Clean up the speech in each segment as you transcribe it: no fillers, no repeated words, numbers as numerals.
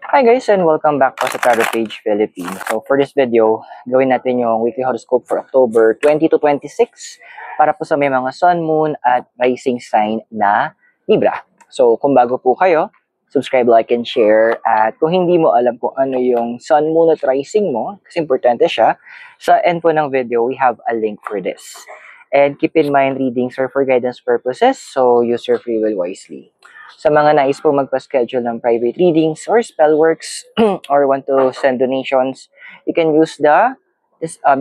Hi guys and welcome back po sa Tarot Page Philippines. So for this video, gawin natin yung weekly horoscope for October 20 to 26 para po sa may mga sun, moon at rising sign na Libra. So kung bago po kayo, subscribe, like, and share. At kung hindi mo alam kung ano yung sun, moon at rising mo, kasi importante siya, sa end po ng video, we have a link for this. And keep in mind, readings are for guidance purposes, so use your free will wisely. Sa mga nais po magpa-schedule ng private readings or spell works or want to send donations, you can use the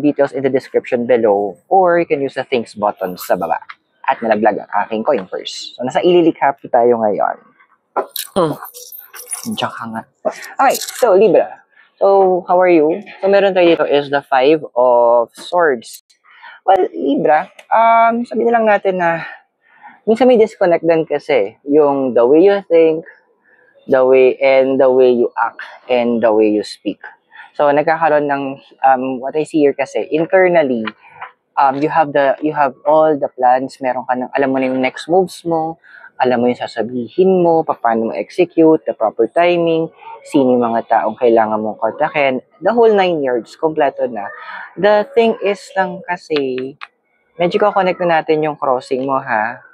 details in the description below or you can use the thanks button sa baba. At nalaglag ang aking coin purse. So, nasa ililikha po tayo ngayon. Diyan ka nga. Okay, so Libra. So, how are you? So, meron tayo dito is the 5 of Swords. Well, Libra, sabi na lang natin na minsan may disconnect din kasi yung the way you think, the way you act, and the way you speak. So nagkakaroon ng what I see here kasi internally, you have all the plans, meron ka ng alam mo na yung next moves mo, alam mo yung sasabihin mo, paano mo execute, the proper timing, sino yung mga taong kailangan mong kontakin, the whole 9 yards, kompleto na. The thing is lang kasi, medyo ko-connect na natin yung crossing mo ha.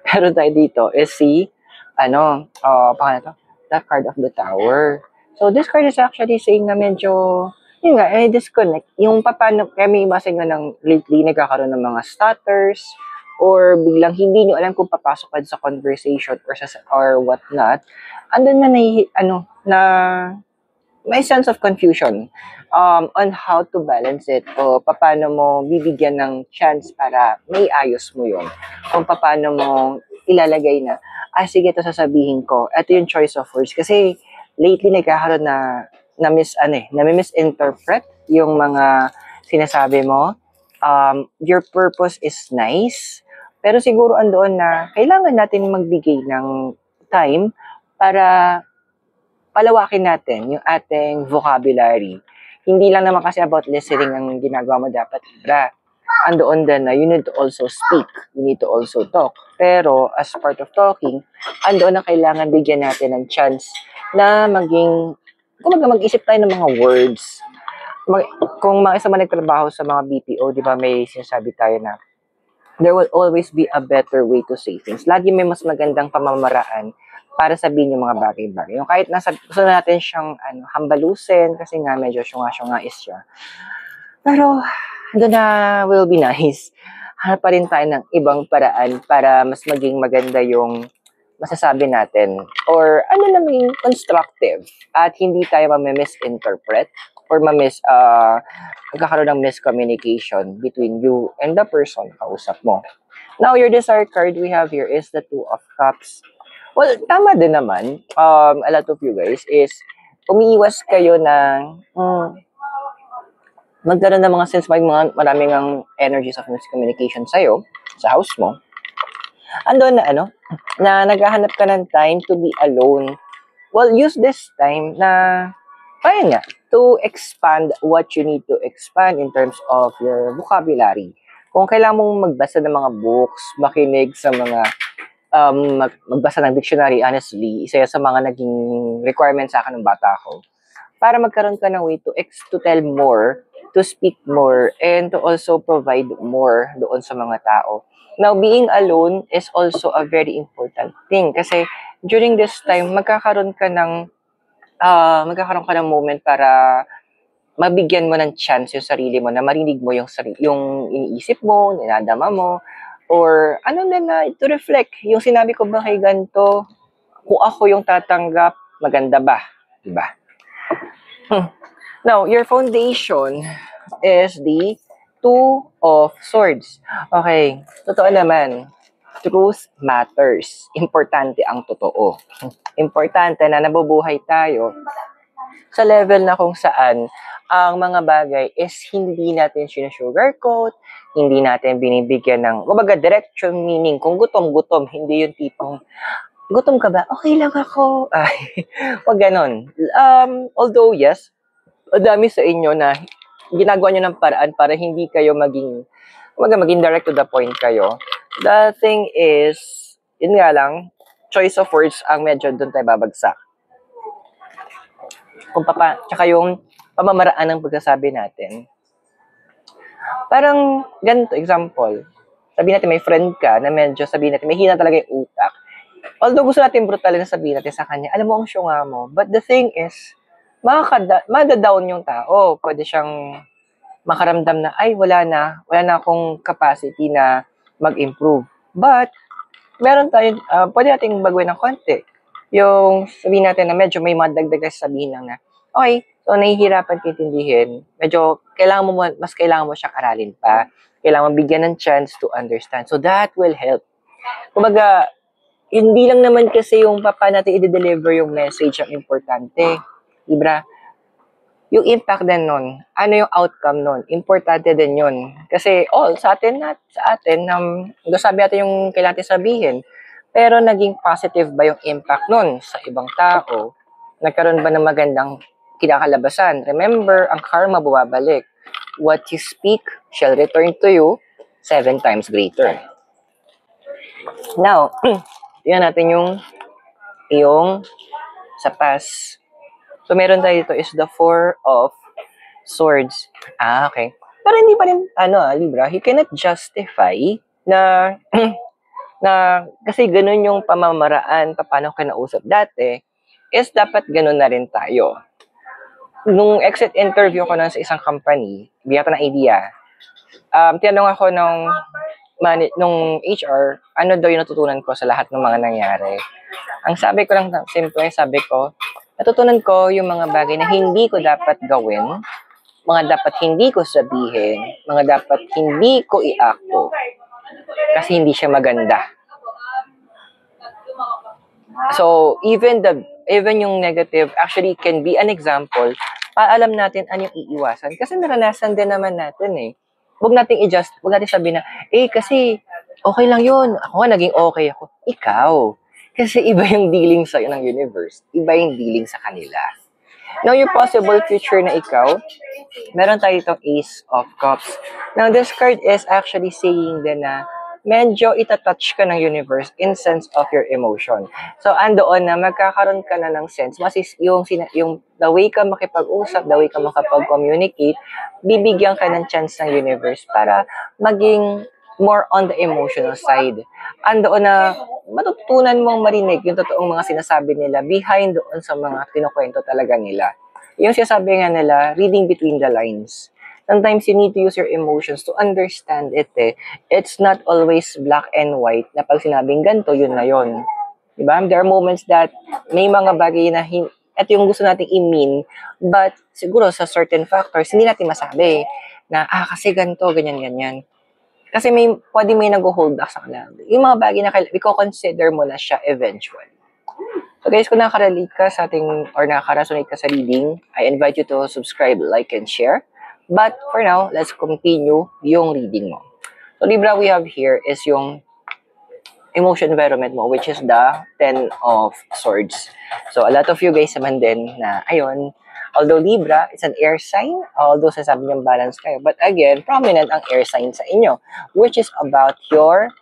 Pero tayo dito is si, pangalan to? The card of the Tower. So, this card is actually saying na medyo, yun nga, disconnect. Yung paano, kaya may imasin nga ng lately, nagkakaroon ng mga stutters, or biglang hindi nyo alam kung papasok ka sa conversation or whatnot. Andun na may sense of confusion on how to balance it o paano mo bibigyan ng chance para may ayos mo yun. Kung paano mo ilalagay na, sige, ito sasabihin ko. Ito yung choice of words. Kasi lately nagkakaroon na misinterpret yung mga sinasabi mo. Your purpose is nice, pero siguro andoon na kailangan natin magbigay ng time para palawakin natin yung ating vocabulary. Hindi lang naman kasi about listening ang ginagawa mo dapat. Andoon din na you need to also speak. You need to also talk. Pero as part of talking, andoon na kailangan bigyan natin ng chance na mag-isip tayo ng mga words. Kung mga isa man nagtrabaho sa mga BPO, di ba may sinasabi tayo na there will always be a better way to say things. Lagi may mas magandang pamamaraan para sabihin yung mga bagay-bagay. Yung kahit gusto natin siyang hambalusin kasi nga medyo syunga-syunga is siya. Pero doon na will be nice. Hanap pa rin tayo ng ibang paraan para mas maging maganda yung masasabi natin or na maging constructive at hindi tayo ma-misinterpret or magkakaroon ng miscommunication between you and the person kausap mo. Now, your desired card we have here is the 2 of Cups. Well, tama din naman. A lot of you guys is umiiwas kayo ng magkaroon ng mga sense, maraming ang energies of miscommunication sa'yo, sa house mo. Andun na naghahanap ka ng time to be alone. Well, use this time na, to expand what you need to expand in terms of your vocabulary. Kung kailangan mong magbasa ng mga books, makinig sa mga magbasa ng dictionary, honestly, isa sa mga naging requirement sa akin ng bata ko. Para magkaroon ka ng way to tell more, to speak more, and to also provide more doon sa mga tao. Now, being alone is also a very important thing kasi during this time, magkakaroon ka ng moment para mabigyan mo ng chance yung sarili mo na marinig mo yung iniisip mo, ninadama mo, or na to reflect. Yung sinabi ko ba kay ganito, kung ako yung tatanggap, maganda ba? Diba? Now, your foundation is the 2 of Swords. Okay, totoo naman. Truth matters. Importante ang totoo. Importante na nabubuhay tayo sa level na kung saan ang mga bagay is hindi natin sinusugarcoat, hindi natin binibigyan ng, direction, meaning kung gutom, hindi yung tipong, gutom ka ba? Okay lang ako. Ay, wag ganon. Although, yes, dami sa inyo na ginagawa nyo ng paraan para hindi kayo maging direct to the point kayo. The thing is, yun nga lang, choice of words ang medyo doon tayo babagsak. tsaka yung pamamaraan ng pagkasabi natin. Parang, ganito, example, sabihin natin may friend ka na medyo sabihin natin, may hina talaga yung utak. Although gusto natin brutal na sabihin natin sa kanya, alam mo ang syunga mo. But the thing is, madadown yung tao. Pwede siyang makaramdam na, ay, wala na akong capacity na mag-improve. But, meron tayong, pwede nating baguhin ng konti. Yung sabihin natin na medyo may madagdag sabihin lang na, okay, so nahihirapan tintindihin, medyo mas kailangan mo siyang aralin pa. Kailangan mo bigyan ng chance to understand. So that will help. Kumbaga, hindi lang naman kasi yung papa natin i-deliver yung message ang importante. Diba? Yung impact din nun, ano yung outcome nun, importante din yun. Kasi sa atin, sabi natin yung kailangan natin sabihin, pero naging positive ba yung impact nun sa ibang tao? Nagkaroon ba ng magandang kinakalabasan? Remember, ang karma bumabalik. What you speak shall return to you 7 times greater. Now, tingnan natin yung sa past. So, meron tayo dito is the 4 of Swords. Okay. Pero hindi pa rin, Libra, you cannot justify na, kasi ganun yung pamamaraan, paano ka nausap dati, is dapat ganun na rin tayo. Nung exit interview ko sa isang company, bigyan ko ng idea, tinanong ako nung HR, ano daw yung natutunan ko sa lahat ng mga nangyari. Ang sabi ko lang, simple, natutunan ko yung mga bagay na hindi ko dapat gawin, mga dapat hindi ko sabihin, mga dapat hindi ko i-acto. Kasi hindi siya maganda. So, even yung negative actually can be an example para alam natin ano yung iiwasan. Kasi naranasan din naman natin eh. Huwag natin i-just, huwag natin sabihin na, kasi okay lang yun. Ako nga naging okay ako. Ikaw. Kasi iba yung dealing sa'yo ng universe. Iba yung dealing sa kanila. Now, yung possible future na ikaw, meron tayo itong Ace of Cups. Now, this card is actually saying din na medyo itatouch ka ng universe in sense of your emotion. So, andoon na magkakaroon ka na ng sense. Yung the way ka makipag-usap, the way ka makapag-communicate, bibigyan ka ng chance ng universe para maging more on the emotional side. Andoon na matutunan mong marinig yung totoong mga sinasabi nila behind doon sa mga kinukwento talaga nila. Yung sinasabi nga nila, reading between the lines. Sometimes you need to use your emotions to understand it eh. It's not always black and white na pag sinabing ganito, yun na yun. Diba? There are moments that may mga bagay na ito yung gusto nating i-mean, but siguro sa certain factors, hindi natin masabi na, kasi ganito, ganyan. Kasi pwede may nag-hold back sa kanila. Yung mga bagay na i-consider mo na siya eventually. So guys, kung nakarelate ka sa ating, or nakaka-resonate ka sa reading, I invite you to subscribe, like, and share. But for now, let's continue yung reading mo. So Libra, we have here is yung emotion environment mo, which is the 10 of Swords. So a lot of you guys naman din na, although Libra, it's an air sign, although sasabi niyang balance kayo. But again, prominent ang air sign sa inyo, which is about your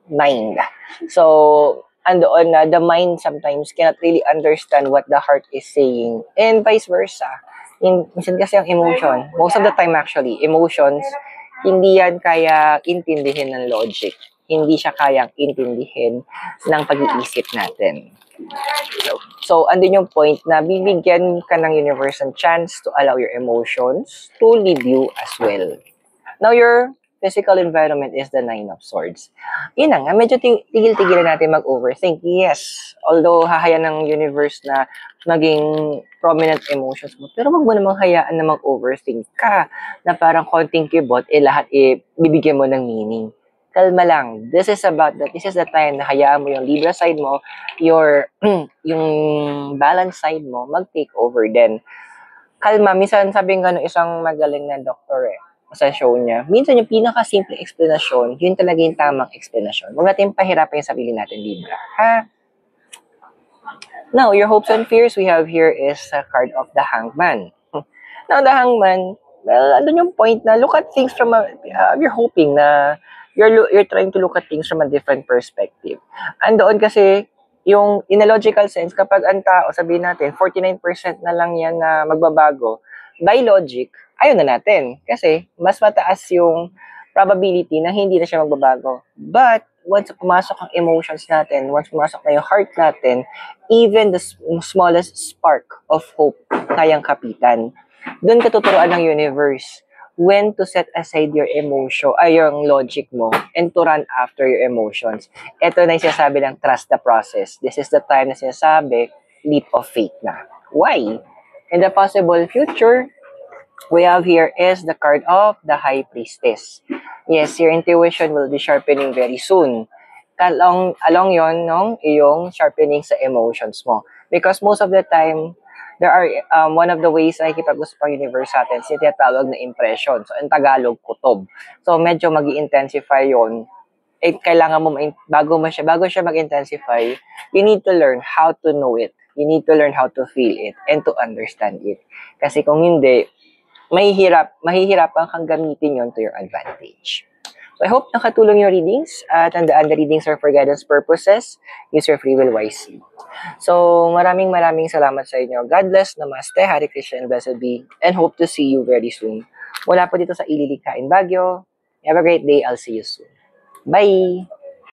mind. So, andoon na the mind sometimes cannot really understand what the heart is saying, and vice versa. Minsan kasi ang emotion, most of the time actually, emotions, hindi yan kaya intindihin ng logic. Hindi siya kayang intindihin ng pag-iisip natin. So, andun yung point na bibigyan ka ng universe ng chance to allow your emotions to lead you as well. Now, your physical environment is the 9 of Swords. Yun na nga, medyo tigil-tigilan natin mag-overthink. Yes, although hahayaan ng universe na maging prominent emotions mo, pero wag mo namang hayaan na mag-overthink ka, na parang konting kibot, lahat bibigyan mo ng meaning. Kalma lang. This is the time na hayaan mo yung Libra side mo, yung balance side mo, mag-take over din. Kalma. Minsan sabi nga ng isang magaling na doktor sa show niya, minsan yung pinaka-simple explanation, yun talaga yung tamang explanation. Huwag natin pahirapan yung sarili natin, Libra. Now, your hopes and fears we have here is a card of the Hangman. Now, the Hangman, well, andun yung point na look at things from you're hoping na you're trying to look at things from a different perspective. Andoon kasi yung in a logical sense, kapag ang tao, sabihin natin, 49% na lang yan na magbabago, by logic, ayaw na natin. Kasi, mas mataas yung probability na hindi na siya magbabago. But, once pumasok ang emotions natin, once pumasok na yung heart natin, even the smallest spark of hope, kayang kapitan. Doon ka tuturuan ng universe when to set aside your emotion, ay yung logic mo, and to run after your emotions. Ito na yung sinasabi ng trust the process. This is the time na sinasabi, leap of faith na. Why? In the possible future, we have here is the card of the High Priestess. Yes, your intuition will be sharpening very soon. Along yon nung iyong sharpening sa emotions mo. Because most of the time, there are one of the ways na nakikipag-usap ang universe sa atin, siya tinatawag na impression. So, in Tagalog, kutob. So, medyo mag-i-intensify yon. Eh, kailangan mo, bago siya mag-intensify, you need to learn how to know it. You need to learn how to feel it and to understand it. Kasi kung hindi, mahihirapan kang gamitin yon to your advantage. So, I hope nakatulong yung readings at tandaan the readings are for guidance purposes. Use your free will wisely. So, maraming salamat sa inyo. God bless, Namaste, Hare Krishna, and blessed be, and hope to see you very soon. Mula po dito sa Ililikhain Baguio. Have a great day. I'll see you soon. Bye!